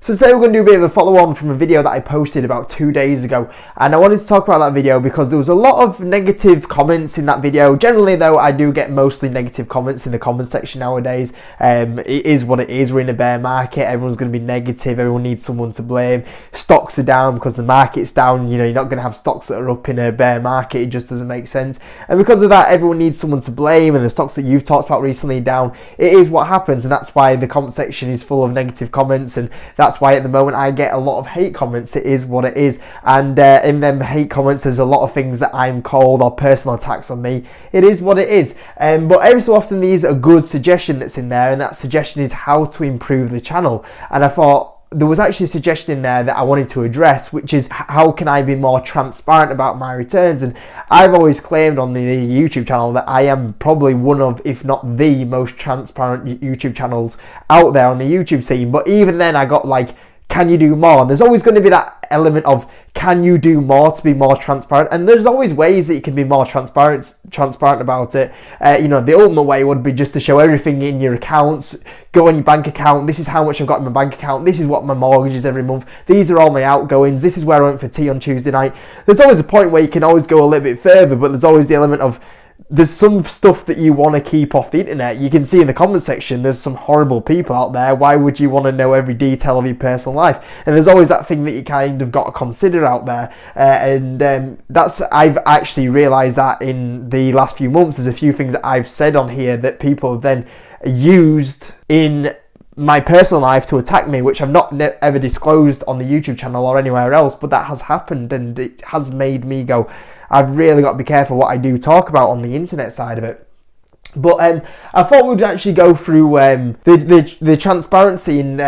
So today we're going to do a bit of a follow-on from a video that I posted about 2 days ago, and I wanted to talk about that video because there was a lot of negative comments in that video. Generally though, I do get mostly negative comments in the comment section nowadays. It is what it is. We're in a bear market, everyone's going to be negative, everyone needs someone to blame. Stocks are down because the market's down. You know, you're not going to have stocks that are up in a bear market, it just doesn't make sense. And because of that, everyone needs someone to blame, and the stocks that you've talked about recently are down. It is what happens, and that's why the comment section is full of negative comments, and that's why at the moment I get a lot of hate comments. It is what it is, and in them hate comments there's a lot of things that I'm called or personal attacks on me. It is what it is, but every so often there's a good suggestion that's in there, and that suggestion is how to improve the channel. And I thought there was actually a suggestion in there that I wanted to address, which is how can I be more transparent about my returns. And I've always claimed on the YouTube channel that I am probably one of, if not the most transparent YouTube channels out there on the YouTube scene. But even then I got like, can you do more? And there's always going to be that element of, can you do more to be more transparent? And there's always ways that you can be more transparent about it. You know, the ultimate way would be just to show everything in your accounts. Go on your bank account. This is how much I've got in my bank account. This is what my mortgage is every month. These are all my outgoings. This is where I went for tea on Tuesday night. There's always a point where you can always go a little bit further, but there's always the element of, there's some stuff that you want to keep off the internet. You can see in the comment section there's some horrible people out there. Why would you want to know every detail of your personal life? And there's always that thing that you kind of got to consider out there, that's, I've actually realised that in the last few months there's a few things that I've said on here that people have then used in my personal life to attack me, which I've not ever disclosed on the YouTube channel or anywhere else, but that has happened, and it has made me go, I've really got to be careful what I do talk about on the internet side of it. But I thought we'd actually go through the transparency in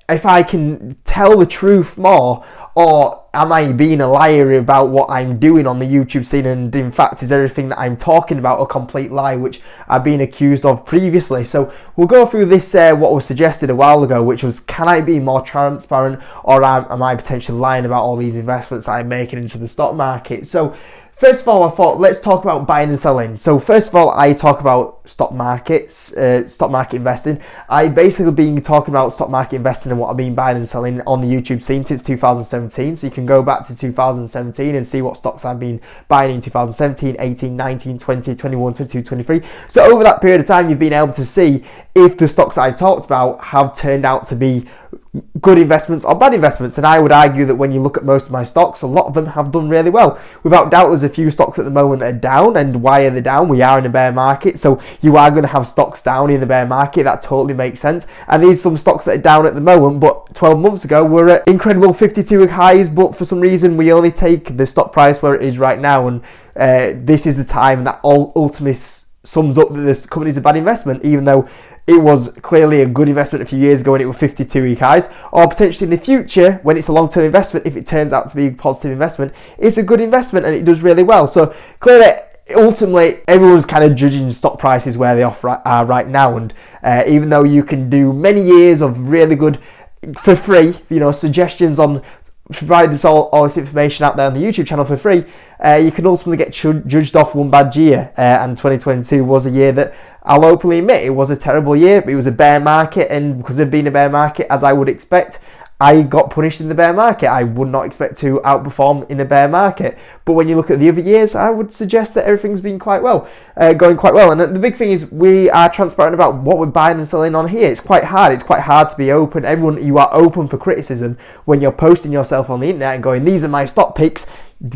if I can tell the truth more, or am I being a liar about what I'm doing on the YouTube scene, and in fact is everything that I'm talking about a complete lie, which I've been accused of previously. So we'll go through this, what was suggested a while ago, which was, can I be more transparent, or am I potentially lying about all these investments that I'm making into the stock market? So first of all, I thought, let's talk about buying and selling. So first of all, I talk about stock markets, stock market investing. I basically been talking about stock market investing and what I've been buying and selling on the YouTube scene since 2017. So you can go back to 2017 and see what stocks I've been buying in 2017, 18, 19, 20, 21, 22, 23. So over that period of time, you've been able to see if the stocks I've talked about have turned out to be good investments or bad investments. And I would argue that when you look at most of my stocks, a lot of them have done really well. Without doubt, there's a few stocks at the moment that are down, and why are they down? We are in a bear market, so you are going to have stocks down in the bear market. That totally makes sense. And these some stocks that are down at the moment, but 12 months ago were at incredible 52-week highs, but for some reason we only take the stock price where it is right now, and this is the time that ultimately sums up that this company's a bad investment, even though it was clearly a good investment a few years ago when it was 52-week highs, or potentially in the future when it's a long-term investment, if it turns out to be a positive investment, it's a good investment and it does really well. So clearly, ultimately, everyone's kind of judging stock prices where they are right now, and even though you can do many years of really good for free, you know, suggestions on provide this all this information out there on the YouTube channel for free, you can ultimately get judged off one bad year, and 2022 was a year that I'll openly admit it was a terrible year. It was a bear market, and because of being a bear market, as I would expect, I got punished in the bear market. I would not expect to outperform in a bear market. But when you look at the other years, I would suggest that everything's been quite well, going quite well. And the big thing is we are transparent about what we're buying and selling on here. It's quite hard. It's quite hard to be open. You are open for criticism when you're posting yourself on the internet and going, these are my stock picks.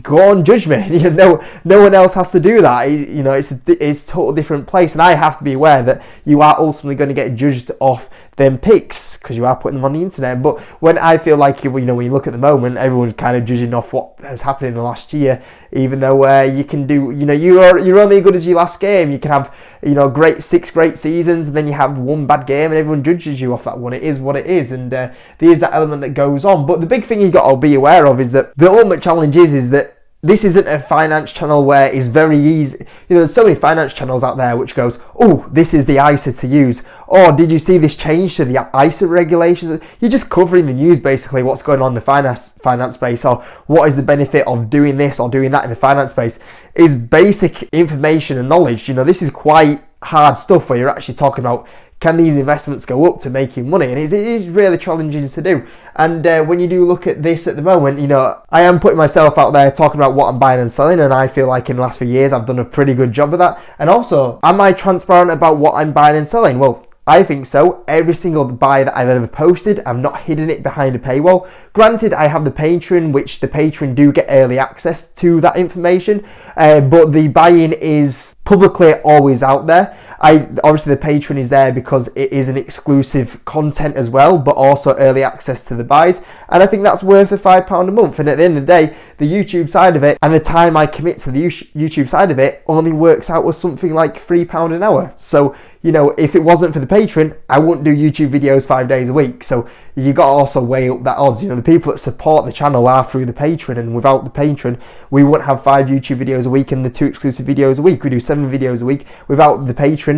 Go on, judge me. You know, no one else has to do that. You know, it's a total different place, and I have to be aware that you are ultimately going to get judged off them picks because you are putting them on the internet. But when I feel like, you know, when you look at the moment, everyone's kind of judging off what has happened in the last year, even though you can do, you know, you're only as good as your last game. You can have, you know, six great seasons, and then you have one bad game, and everyone judges you off that one. It is what it is, and there is that element that goes on. But the big thing you got to be aware of is that the ultimate challenge is that this isn't a finance channel where it's very easy. You know, there's so many finance channels out there which goes, oh, this is the ISA to use. Or did you see this change to the ISA regulations? You're just covering the news, basically, what's going on in the finance space, or what is the benefit of doing this or doing that in the finance space, is basic information and knowledge. You know, this is quite hard stuff where you're actually talking about can these investments go up to making money? And it is really challenging to do. And when you do look at this at the moment, you know, I am putting myself out there talking about what I'm buying and selling, and I feel like in the last few years I've done a pretty good job of that. And also, am I transparent about what I'm buying and selling? Well, I think so. Every single buy that I've ever posted, I've not hidden it behind a paywall. Granted, I have the Patreon, which the Patreon do get early access to that information, but the buy-in is publicly always out there. Obviously the Patreon is there because it is an exclusive content as well, but also early access to the buys, and I think that's worth the £5 a month. And at the end of the day, the YouTube side of it and the time I commit to the YouTube side of it only works out with something like £3 an hour. So, you know, if it wasn't for the Patreon, I wouldn't do YouTube videos 5 days a week. So you got to also weigh up that odds. You know, the people that support the channel are through the Patreon, and without the Patreon, we wouldn't have 5 YouTube videos a week and the 2 exclusive videos a week. We do 7 videos a week. Without the Patreon,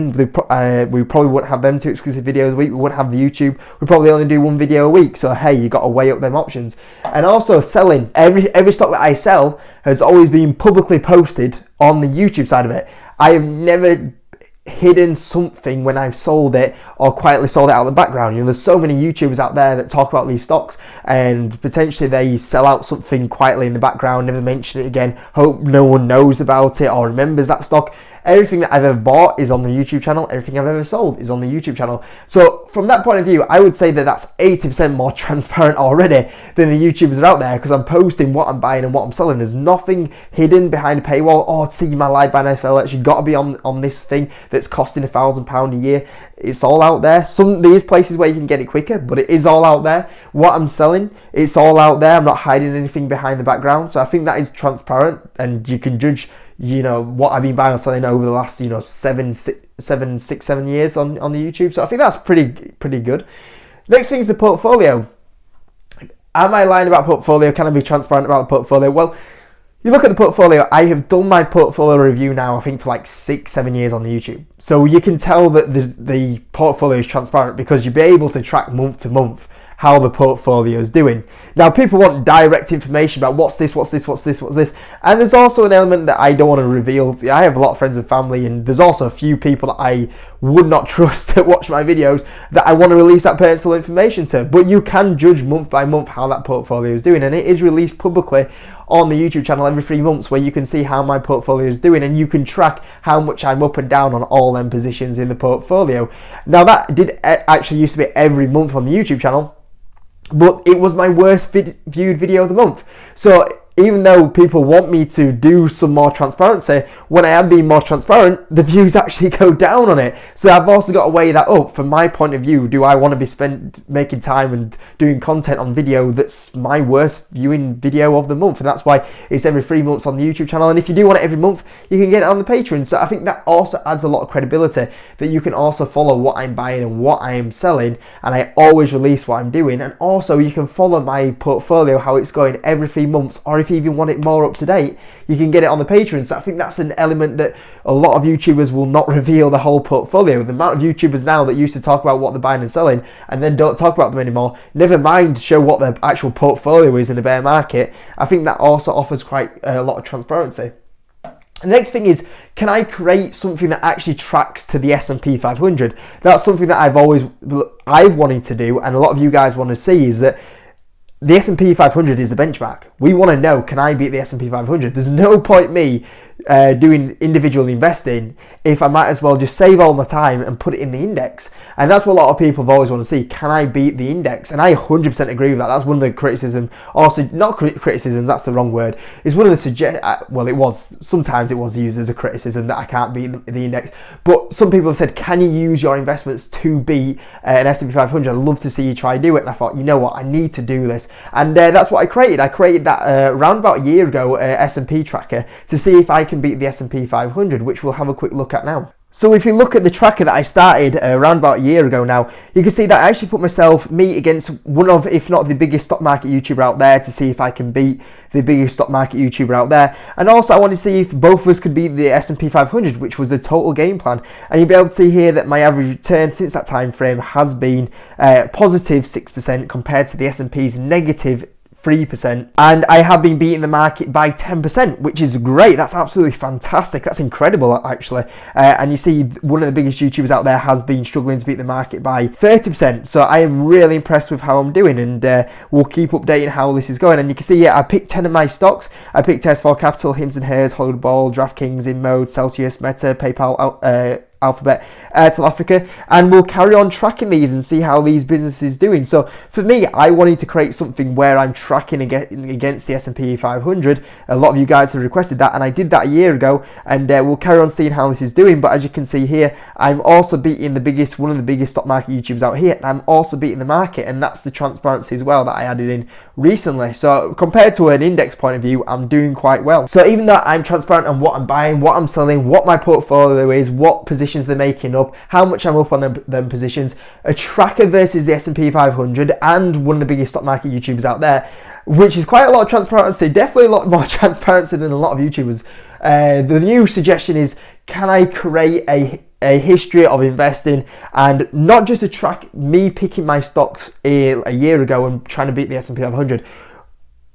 we probably wouldn't have them 2 exclusive videos a week. We wouldn't have the YouTube. We probably only do 1 video a week. So hey, you got to weigh up them options. And also selling. Every stock that I sell has always been publicly posted on the YouTube side of it. I have never hidden something when I've sold it or quietly sold it out of the background. You know, there's so many YouTubers out there that talk about these stocks and potentially they sell out something quietly in the background, never mention it again, hope no one knows about it or remembers that stock. Everything that I've ever bought is on the YouTube channel. Everything I've ever sold is on the YouTube channel. So from that point of view, I would say that that's 80% more transparent already than the YouTubers are out there, because I'm posting what I'm buying and what I'm selling. There's nothing hidden behind a paywall. Oh, see my live buy and sell actually got to be on this thing that's costing £1,000 a year. It's all out there. There's places where you can get it quicker, but it is all out there. What I'm selling, it's all out there. I'm not hiding anything behind the background. So I think that is transparent, and you can judge, you know, what I've been buying and selling over the last, you know, 7 years on the YouTube. So I think that's pretty good. Next thing is the portfolio. Am I lying about portfolio? Can I be transparent about the portfolio? Well, you look at the portfolio, I have done my portfolio review now, I think for like 6-7 years on the YouTube. So you can tell that the portfolio is transparent because you'll be able to track month to month how the portfolio is doing. Now, people want direct information about what's this, and there's also an element that I don't want to reveal. I have a lot of friends and family, and there's also a few people that I would not trust that watch my videos that I want to release that personal information to. But you can judge month by month how that portfolio is doing, and it is released publicly on the YouTube channel every 3 months, where you can see how my portfolio is doing, and you can track how much I'm up and down on all them positions in the portfolio. Now, that did actually used to be every month on the YouTube channel, but it was my worst viewed video of the month. So even though people want me to do some more transparency, when I am being more transparent, the views actually go down on it. So I've also got to weigh that up. From my point of view, do I want to be making time and doing content on video that's my worst viewing video of the month? And that's why it's every 3 months on the YouTube channel. And if you do want it every month, you can get it on the Patreon. So I think that also adds a lot of credibility, that you can also follow what I'm buying and what I am selling, and I always release what I'm doing. And also you can follow my portfolio, how it's going every 3 months, or if you even want it more up to date, you can get it on the Patreon. So I think that's an element that a lot of YouTubers will not reveal the whole portfolio. The amount of YouTubers now that used to talk about what they're buying and selling and then don't talk about them anymore, never mind show what their actual portfolio is in a bear market, I think that also offers quite a lot of transparency. The next thing is, can I create something that actually tracks to the S&P 500? That's something that I've wanted to do, and a lot of you guys want to see, is that the S&P 500 is the benchmark. We want to know, can I beat the S&P 500? There's no point me doing individual investing if I might as well just save all my time and put it in the index. And that's what a lot of people have always want to see. Can I beat the index? And I 100% agree with that. That's one of the criticism, also not criticisms, that's the wrong word. It's one of the sometimes it was used as a criticism that I can't beat the index. But some people have said, can you use your investments to beat an S&P 500? I'd love to see you try do it. And I thought, you know what, I need to do this. And that's what I created. I created that around about a year ago, S&P tracker, to see if I can beat the S&P 500, which we'll have a quick look at now. So if you look at the tracker that I started around about a year ago now, you can see that I actually put me against one of, if not the biggest stock market YouTuber out there, to see if I can beat the biggest stock market YouTuber out there. And also I wanted to see if both of us could beat the S&P 500, which was the total game plan. And you'll be able to see here that my average return since that time frame has been positive 6% compared to the S&P's negative 3%, and I have been beating the market by 10%, which is great. That's absolutely fantastic. That's incredible, actually. And you see, one of the biggest YouTubers out there has been struggling to beat the market by 30%. So I am really impressed with how I'm doing, and we'll keep updating how this is going. And you can see here, I picked 10 of my stocks. I picked S4 Capital, Hims and Hers, Hollywood Ball, DraftKings, InMode, Celsius, Meta, PayPal, Alphabet, South Africa, and we'll carry on tracking these and see how these businesses doing. So for me, I wanted to create something where I'm tracking against the S&P 500. A lot of you guys have requested that, and I did that a year ago, and we'll carry on seeing how this is doing. But as you can see here, I'm also beating one of the biggest stock market YouTubers out here, and I'm also beating the market, and that's the transparency as well that I added in recently. So compared to an index point of view, I'm doing quite well. So even though I'm transparent on what I'm buying, what I'm selling, what my portfolio is, what positions they're making up, how much I'm up on them positions, a tracker versus the S&P 500 and one of the biggest stock market YouTubers out there, which is quite a lot of transparency, definitely a lot more transparency than a lot of YouTubers. The new suggestion is, can I create a history of investing, and not just to track me picking my stocks a year ago and trying to beat the S&P 500,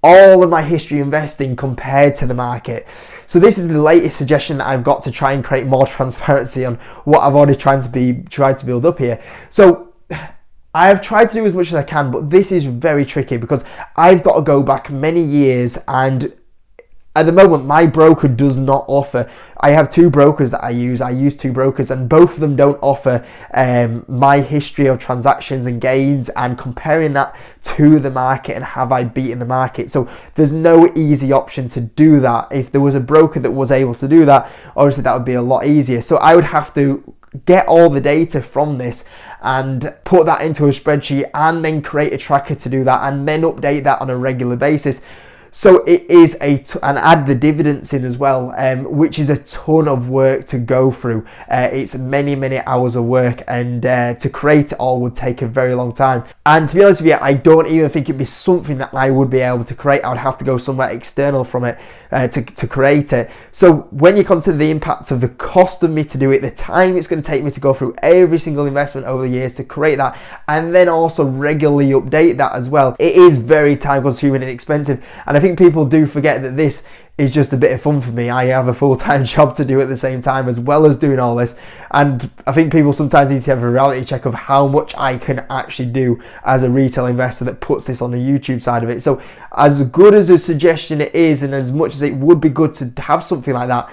all of my history investing compared to the market. So this is the latest suggestion that I've got to try and create more transparency on what I've already tried to build up here. So I've tried to do as much as I can, but this is very tricky because I've got to go back many years, and at the moment, my broker does not offer. I have two brokers that I use. I use two brokers, and both of them don't offer my history of transactions and gains and comparing that to the market and have I beaten the market. So there's no easy option to do that. If there was a broker that was able to do that, obviously that would be a lot easier. So I would have to get all the data from this and put that into a spreadsheet and then create a tracker to do that and then update that on a regular basis. So it is and add the dividends in as well, which is a ton of work to go through. It's many hours of work, and to create it all would take a very long time. And to be honest with you, I don't even think it'd be something that I would be able to create. I would have to go somewhere external from it to create it. So when you consider the impact of the cost of me to do it, the time it's going to take me to go through every single investment over the years to create that, and then also regularly update that as well, it is very time consuming and expensive. And I think people do forget that this is just a bit of fun for me. I have a full-time job to do at the same time as well as doing all this, and I think people sometimes need to have a reality check of how much I can actually do as a retail investor that puts this on the YouTube side of it. So as good as a suggestion it is, and as much as it would be good to have something like that,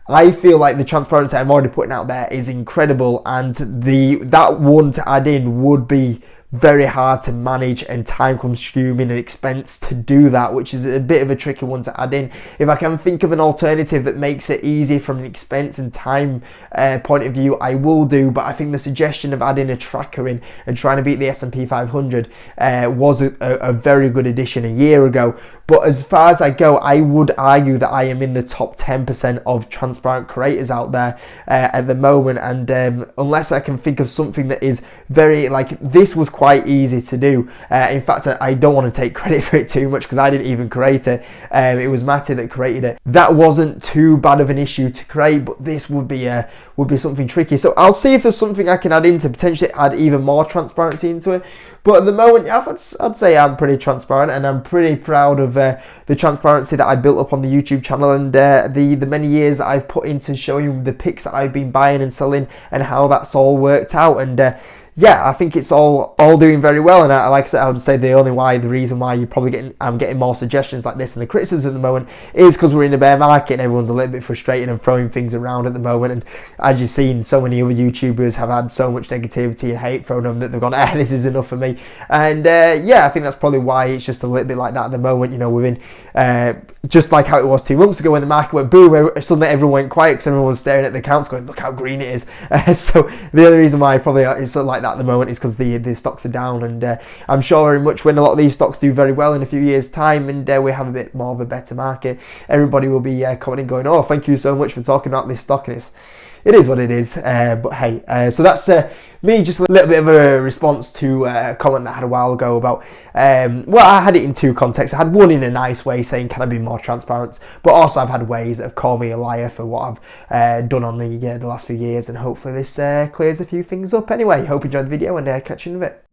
I feel like the transparency I'm already putting out there is incredible, and that one to add in would be very hard to manage and time consuming and expense to do that, which is a bit of a tricky one to add in. If I can think of an alternative that makes it easier from an expense and time point of view, I will do. But I think the suggestion of adding a tracker in and trying to beat the S&P 500 was a very good addition a year ago. But as far as I go, I would argue that I am in the top 10% of transparent creators out there at the moment. And unless I can think of something that is very, like, this was quite easy to do. In fact, I don't want to take credit for it too much because I didn't even create it. It was Matty that created it. That wasn't too bad of an issue to create, but this would be something tricky. So I'll see if there's something I can add in to potentially add even more transparency into it. But at the moment, I'd say I'm pretty transparent, and I'm pretty proud of the transparency that I built up on the YouTube channel, and the many years that I've put into showing the picks that I've been buying and selling and how that's all worked out. And yeah, I think it's all doing very well. And like I said, I would say the reason why I'm getting more suggestions like this and the criticism at the moment is because we're in a bear market and everyone's a little bit frustrated and throwing things around at the moment. And as you've seen, so many other YouTubers have had so much negativity and hate thrown them that they've gone, this is enough for me. And yeah, I think that's probably why it's just a little bit like that at the moment. You know, within just like how it was 2 months ago when the market went boom, suddenly everyone went quiet because everyone was staring at the accounts going, look how green it is. So the other reason why probably it's like that at the moment is because the stocks are down, and I'm sure very much when a lot of these stocks do very well in a few years time and we have a bit more of a better market, everybody will be commenting going, oh, thank you so much for talking about this stock. And it is what it is. But hey, so that's me, just a little bit of a response to a comment that I had a while ago about, well, I had it in two contexts. I had one in a nice way saying, can I be more transparent? But also I've had ways that have called me a liar for what I've done on the last few years, and hopefully this clears a few things up. Anyway, hope you enjoyed the video, and catch you in a bit.